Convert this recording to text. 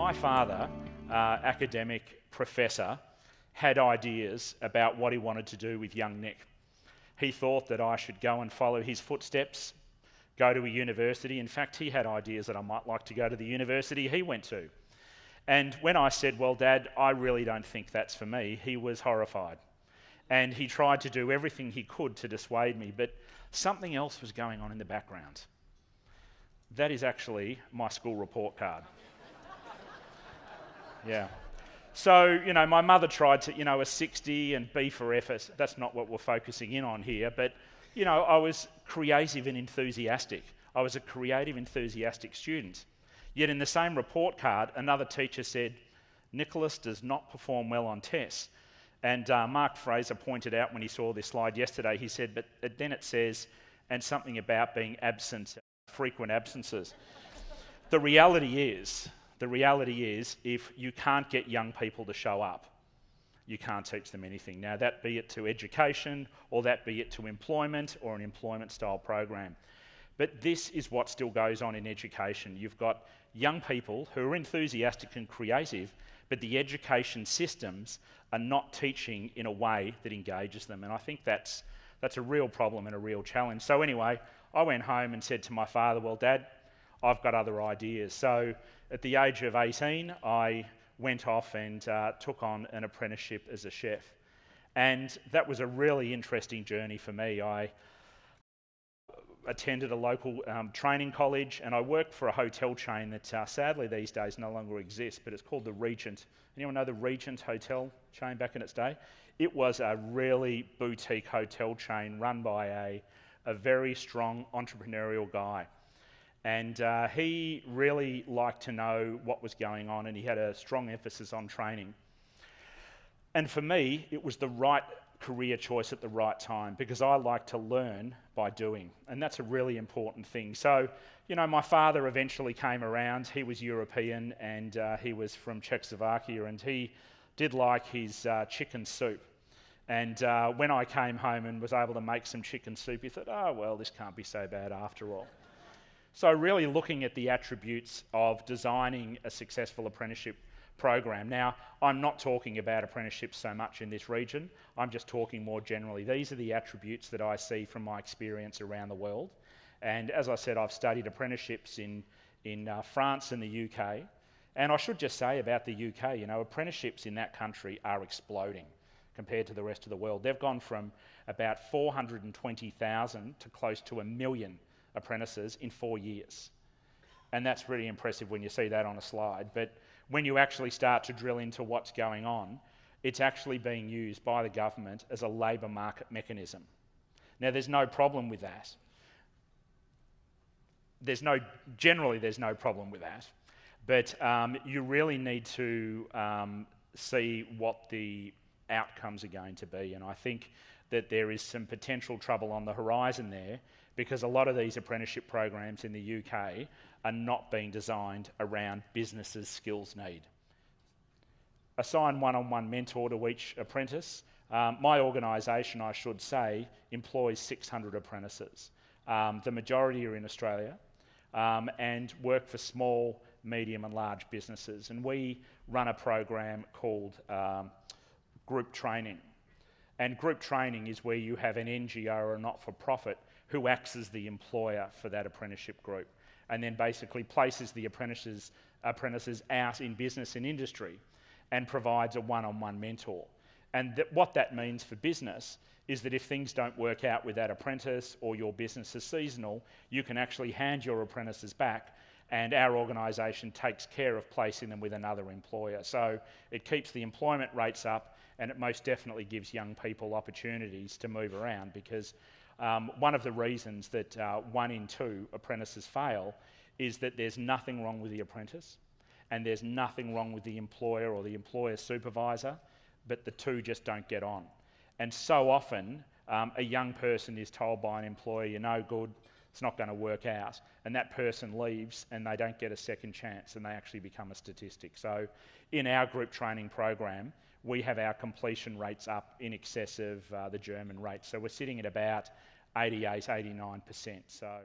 My father, academic professor, had ideas about what he wanted to do with young Nick. He thought that I should go and follow his footsteps, go to a university. In fact, he had ideas that I might like to go to the university he went to. And when I said, well, Dad, I really don't think that's for me, he was horrified. And he tried to do everything he could to dissuade me, but something else was going on in the background. That is actually my school report card. Yeah. So, my mother tried to, a 60 and B for effort. That's not what we're focusing in on here, but, I was creative and enthusiastic. I was a creative, enthusiastic student. Yet in the same report card, another teacher said, Nicholas does not perform well on tests. And Mark Fraser pointed out when he saw this slide yesterday, he said, but then it says, and something about being absent, frequent absences. The reality is, if you can't get young people to show up, you can't teach them anything. Now, that be it to education, or that be it to employment, or an employment-style program. But this is what still goes on in education. You've got young people who are enthusiastic and creative, but the education systems are not teaching in a way that engages them. And I think that's a real problem and a real challenge. So anyway, I went home and said to my father, well, Dad, I've got other ideas. So at the age of 18, I went off and took on an apprenticeship as a chef. And that was a really interesting journey for me. I attended a local training college, and I worked for a hotel chain that sadly these days no longer exists, but it's called the Regent. Anyone know the Regent hotel chain back in its day? It was a really boutique hotel chain run by a very strong entrepreneurial guy. And he really liked to know what was going on, and he had a strong emphasis on training. And for me, it was the right career choice at the right time, because I like to learn by doing, and that's a really important thing. So, my father eventually came around. He was European, and he was from Czechoslovakia, and he did like his chicken soup. And when I came home and was able to make some chicken soup, he thought, oh, well, this can't be so bad after all. So really looking at the attributes of designing a successful apprenticeship program. Now, I'm not talking about apprenticeships so much in this region. I'm just talking more generally. These are the attributes that I see from my experience around the world. And as I said, I've studied apprenticeships in France and the UK. And I should just say about the UK, apprenticeships in that country are exploding compared to the rest of the world. They've gone from about 420,000 to close to 1 million apprentices in 4 years. And that's really impressive when you see that on a slide. But when you actually start to drill into what's going on, it's actually being used by the government as a labour market mechanism. Now, there's no problem with that. Generally, there's no problem with that. But you really need to see what the outcomes are going to be. And I think that there is some potential trouble on the horizon there, because a lot of these apprenticeship programs in the UK are not being designed around businesses' skills need. Assign one-on-one mentor to each apprentice. My organisation, I should say, employs 600 apprentices. The majority are in Australia and work for small, medium and large businesses. And we run a program called group training. And group training is where you have an NGO or a not-for-profit who acts as the employer for that apprenticeship group, and then basically places the apprentices out in business and industry and provides a one-on-one mentor. And what that means for business is that if things don't work out with that apprentice, or your business is seasonal, you can actually hand your apprentices back, and our organisation takes care of placing them with another employer. So it keeps the employment rates up, and it most definitely gives young people opportunities to move around, because one of the reasons that 1 in 2 apprentices fail is that there's nothing wrong with the apprentice, and there's nothing wrong with the employer or the employer supervisor, but the two just don't get on. And so often, a young person is told by an employer, you're no good, it's not going to work out, and that person leaves and they don't get a second chance, and they actually become a statistic. So in our group training program, we have our completion rates up in excess of the German rate. So we're sitting at about 88, 89%. So